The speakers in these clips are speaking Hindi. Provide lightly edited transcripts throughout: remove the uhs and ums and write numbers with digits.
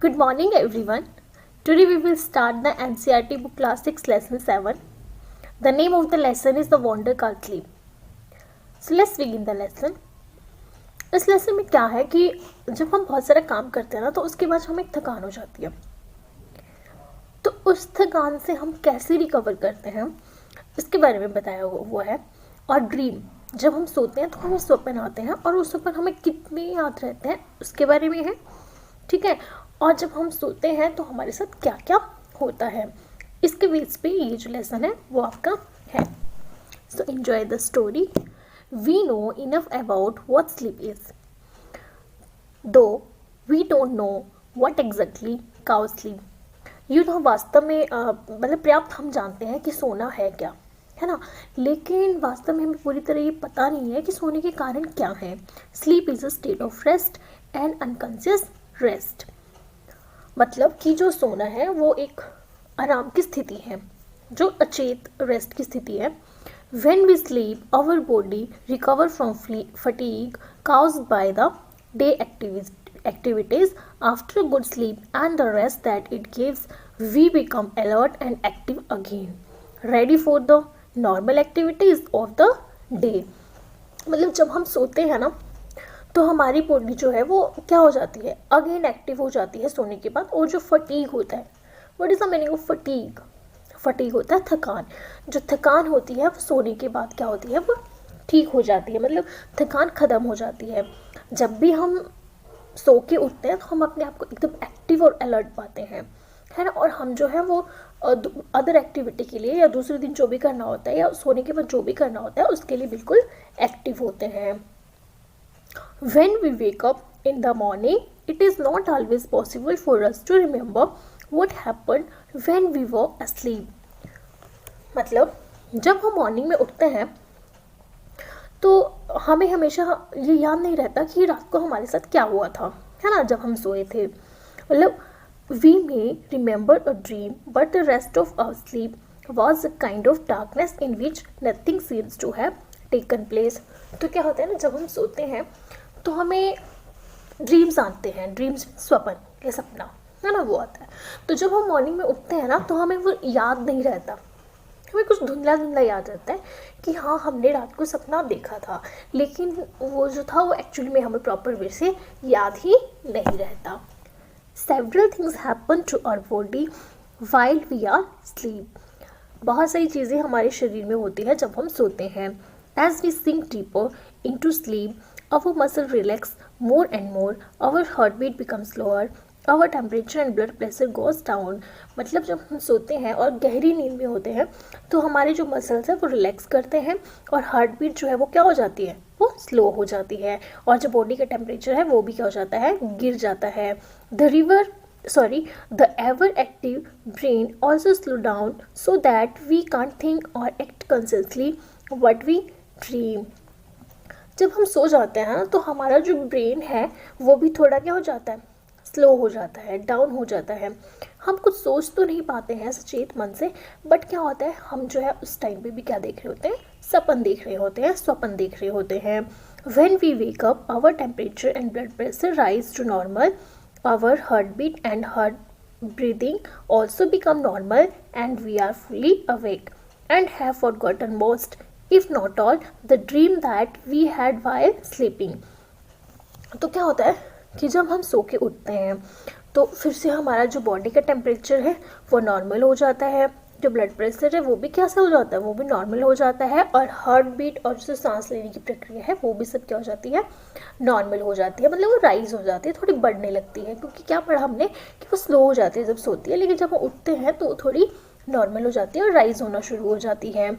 Good morning, everyone. Today we will start the NCERT book class 6 lesson 7. The name of the lesson is The Wonder Called Sleep. So let's begin the lesson. इस लेसन में क्या है कि जब हम बहुत सारा काम करते हैं ना, तो उसके बाद हमें थकान हो जाती है. तो उस थकान से हम कैसे रिकवर करते हैं इसके बारे में बताया हुआ है. और ड्रीम, जब हम सोते हैं तो हमें स्वप्न आते हैं और उस स्वप्न हमें कितने याद रहते हैं उसके बारे में है. ठीक है. और जब हम सोते हैं तो हमारे साथ क्या क्या होता है, इसके बेस पे ये जो लेसन है वो आपका है. So enjoy the story. We know enough about what sleep is, though we don't know what exactly cow sleep. You know, वास्तव में मतलब पर्याप्त हम जानते हैं कि सोना है क्या, है ना, लेकिन वास्तव में हमें पूरी तरह ये पता नहीं है कि सोने के कारण क्या है. Sleep is a state of rest and unconscious rest. मतलब कि जो सोना है वो एक आराम की स्थिति है, जो अचेत रेस्ट की स्थिति है. When we sleep, our body recover from fatigue caused by the day activities. After a good sleep and the rest that it gives, we become alert and active again, ready for the normal activities of the day. मतलब जब हम सोते हैं ना, तो हमारी बॉडी जो है वो क्या हो जाती है, अगेन एक्टिव हो जाती है सोने के बाद. और जो फटीग होता है, what is the meaning of fatigue? Fatigue होता है थकान. जो थकान होती है वो सोने के बाद क्या होती है, वो ठीक हो जाती है. मतलब थकान ख़त्म हो जाती है. जब भी हम सो के उठते हैं तो हम अपने आप को एकदम एक्टिव और अलर्ट पाते हैं, है ना. और हम जो है वो अदर एक्टिविटी के लिए या दूसरे दिन जो भी करना होता है या सोने के बाद जो भी करना होता है उसके लिए बिल्कुल एक्टिव होते हैं. When we wake up in the morning, it is not always possible for us to remember what happened when we were asleep. मतलब जब हम मॉर्निंग में उठते हैं तो हमें हमेशा ये याद नहीं रहता कि रात को हमारे साथ क्या हुआ था, है ना, जब हम सोए थे. मतलब we may remember a dream, but the rest of our sleep was a kind of darkness in which nothing seems to have taken place. तो क्या होता है ना, जब हम सोते हैं तो हमें ड्रीम्स आते हैं. ड्रीम्स स्वप्न या सपना, है ना, वो आता है. तो जब हम मॉर्निंग में उठते हैं ना तो हमें वो याद नहीं रहता. हमें कुछ धुंधला धुंधला याद रहता है कि हाँ हमने रात को सपना देखा था, लेकिन वो जो था वो एक्चुअली में हमें प्रॉपर वे से याद ही नहीं रहता. Several things happen to our body while we are sleep. बहुत सारी चीज़ें हमारे शरीर में होती है जब हम सोते हैं. As we sink deeper into sleep, our muscle relax more and more, our heartbeat becomes slower, our temperature and blood pressure goes down. मतलब जब हम सोते हैं और गहरी नींद में होते हैं तो हमारे जो मसल्स हैं वो रिलैक्स करते हैं और हार्ट बीट जो है वो क्या हो जाती है, वो स्लो हो जाती है. और जो बॉडी का टेम्परेचर है वो भी क्या हो जाता है, गिर जाता है. The ever active brain also slow down so that we can't think or act consciously what we dream. जब हम सो जाते हैं तो हमारा जो ब्रेन है वो भी थोड़ा क्या हो जाता है, स्लो हो जाता है, डाउन हो जाता है. हम कुछ सोच तो नहीं पाते हैं सचेत मन से, बट क्या होता है, हम जो है उस टाइम पे भी क्या देख रहे होते हैं, सपन देख रहे होते हैं, स्वप्न देख रहे होते हैं. When we wake up, our temperature and blood pressure rise to normal, our heart beat and heart breathing also become normal, and we are fully awake and have forgotten most, if not all, the dream that we had while sleeping. तो क्या होता है कि जब हम सो के उठते हैं तो फिर से हमारा जो बॉडी का टेम्परेचर है वो नॉर्मल हो जाता है, जो ब्लड प्रेशर है वो भी कैसे हो जाता है, वो भी नॉर्मल हो जाता है, और हार्ट बीट और जो सांस लेने की प्रक्रिया है वो भी सब क्या हो जाती है, नॉर्मल हो जाती है. मतलब वो राइज हो जाती है, थोड़ी बढ़ने लगती है, क्योंकि क्या पढ़ा हमने कि वो स्लो हो जाती है जब सोती है, लेकिन जब हम उठते हैं तो वो थोड़ी नॉर्मल हो जाती है और राइज होना शुरू हो जाती है.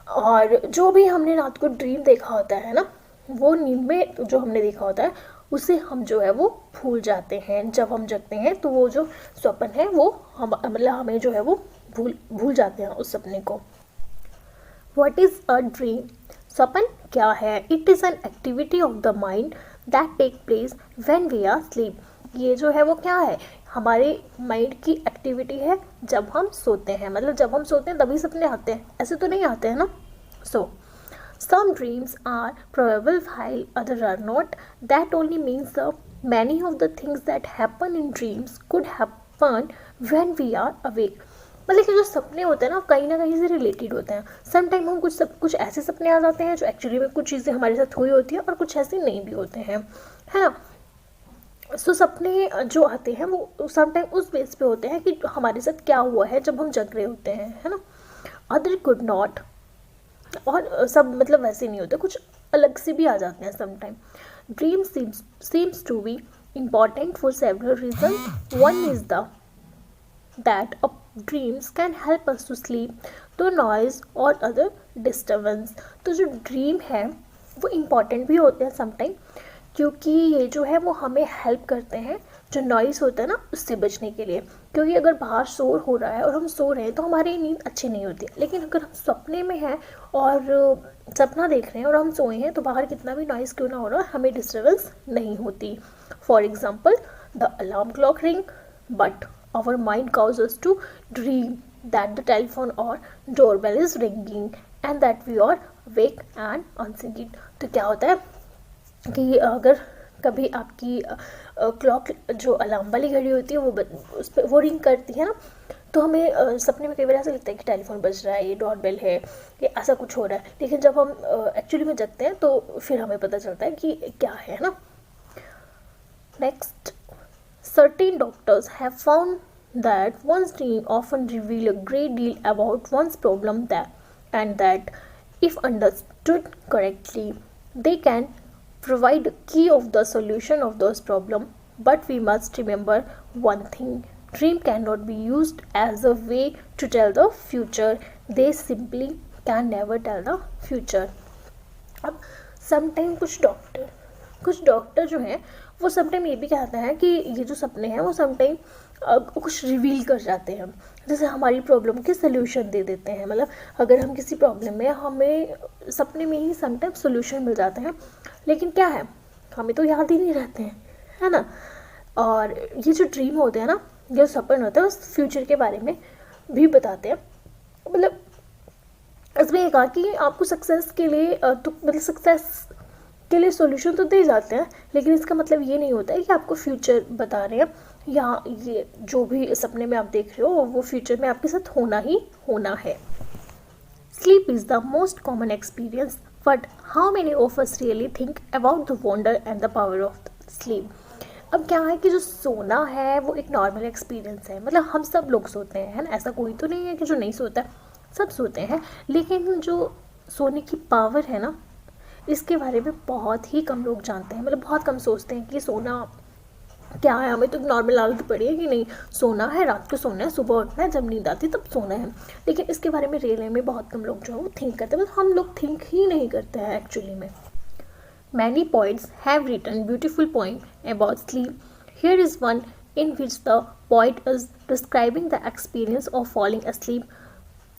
और जो भी हमने रात को ड्रीम देखा होता है ना, वो नींद में जो हमने देखा होता है उसे हम जो है वो भूल जाते हैं. जब हम जगते हैं तो वो जो स्वप्न है वो मतलब हमें जो है वो भूल जाते हैं उस सपने को. What is a dream? स्वप्न क्या है? It is an activity of the mind that take place when we are sleep. ये जो है वो क्या है, हमारे माइंड की एक्टिविटी है जब हम सोते हैं. मतलब जब हम सोते हैं तभी सपने आते हैं, ऐसे तो नहीं आते हैं ना. सो some dreams are probable while others are not. That only means the Many of the things that happen in dreams could happen when we are awake. मतलब कि जो सपने होते हैं ना कहीं से रिलेटेड होते हैं. समटाइम हम कुछ ऐसे सपने आ जाते हैं जो एक्चुअली में कुछ चीज़ें हमारे साथ हुई होती है और कुछ ऐसे नहीं भी होते हैं, है ना. सो सपने जो आते हैं वो समटाइम उस बेस पे होते हैं कि हमारे साथ क्या हुआ है जब हम जग रहे होते हैं, है ना. अदर कुड नॉट, और सब मतलब वैसे नहीं होते, कुछ अलग से भी आ जाते हैं sometime. Dream seems to be important for several reasons. One is that dreams can help us to sleep to noise or other disturbance. तो जो ड्रीम है वो इम्पॉर्टेंट भी होते हैं समटाइम, क्योंकि ये जो है वो हमें हेल्प करते हैं जो नॉइज़ होता है ना उससे बचने के लिए. क्योंकि अगर बाहर शोर हो रहा है और हम सो रहे हैं तो हमारी नींद अच्छी नहीं होती. लेकिन अगर हम सपने में हैं और सपना देख रहे हैं और हम सोए हैं तो बाहर कितना भी नॉइज़ क्यों ना हो रहा हमें डिस्टर्बेंस नहीं होती. For example the alarm clock ring but our mind cause us to dream that the telephone or doorbell is ringing and that we are wake and answering it. तो क्या होता है कि अगर कभी आपकी क्लॉक जो अलार्म वाली घड़ी होती है वो उस पर वो रिंग करती है ना, तो हमें सपने में कई बार ऐसा लगता है कि टेलीफोन बज रहा है, ये डोरबेल है, ये ऐसा कुछ हो रहा है. लेकिन जब हम एक्चुअली में जगते हैं तो फिर हमें पता चलता है कि क्या है ना. Next, certain doctors have found that one's dream often reveal a great deal about one's problem and that if understood correctly they can provide a key of the solution of those problem. But we must remember one thing: dream cannot be used as a way to tell the future. They simply can never tell the future. अब समटाइम कुछ डॉक्टर जो हैं वो समटाइम ये भी कहते हैं कि ये जो सपने हैं वो समटाइम कुछ रिवील कर जाते हैं, जैसे हमारी प्रॉब्लम के सोल्यूशन दे देते हैं. मतलब अगर हम किसी प्रॉब्लम में हमें सपने में ही समटाइम सोल्यूशन मिल जाते हैं, लेकिन क्या है हमें तो याद ही नहीं रहते हैं, है ना. और ये जो ड्रीम होते हैं ना, जो सपन होता है उस फ्यूचर के बारे में भी बताते हैं. मतलब इसमें ये कहा कि आपको सक्सेस के लिए तो मतलब सक्सेस के लिए सॉल्यूशन तो दे जाते हैं, लेकिन इसका मतलब ये नहीं होता है कि आपको फ्यूचर बता रहे हैं या ये जो भी सपने में आप देख रहे हो वो फ्यूचर में आपके साथ होना ही होना है. Sleep is the most common experience, but how many of us really think about the wonder and the power of sleep. अब क्या है कि जो सोना है वो एक नॉर्मल एक्सपीरियंस है. मतलब हम सब लोग सोते हैं, है ना. ऐसा कोई तो नहीं है कि जो नहीं सोता है, सब सोते हैं. लेकिन जो सोने की पावर है ना, इसके बारे में बहुत ही कम लोग जानते हैं. मतलब बहुत कम सोचते हैं कि सोना क्या है. हमें तो नॉर्मल आदत पड़ी है कि नहीं सोना है, रात को सोना है, सुबह उठना है, जब नींद आती तब सोना है. लेकिन इसके बारे में रियल में बहुत कम लोग जो है वो थिंक करते हैं. मतलब हम लोग थिंक ही नहीं करते हैं एक्चुअली में. Many poets have written beautiful poem about sleep. Here is one in which the poet is describing the experience of falling asleep.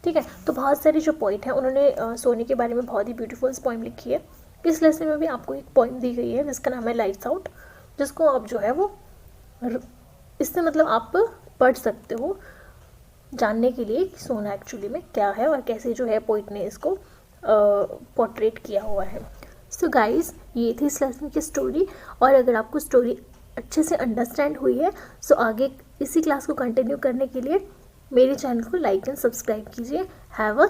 ठीक है, तो बहुत सारे जो पोइट हैं उन्होंने सोने के बारे में बहुत ही ब्यूटीफुल पोइम लिखी है. इस लेसन में भी आपको एक पोइम दी गई है जिसका नाम है लाइट्स आउट, जिसको आप जो है वो इससे मतलब आप पढ़ सकते हो जानने के लिए कि सोना एक्चुअली में क्या है और कैसे जो है पोइट ने इसको पोर्ट्रेट किया हुआ है. सो गाइस, ये थी इस लेसन की स्टोरी. और अगर आपको स्टोरी अच्छे से अंडरस्टैंड हुई है सो आगे इसी क्लास को कंटिन्यू करने के लिए मेरे चैनल को लाइक एंड सब्सक्राइब कीजिए. Have a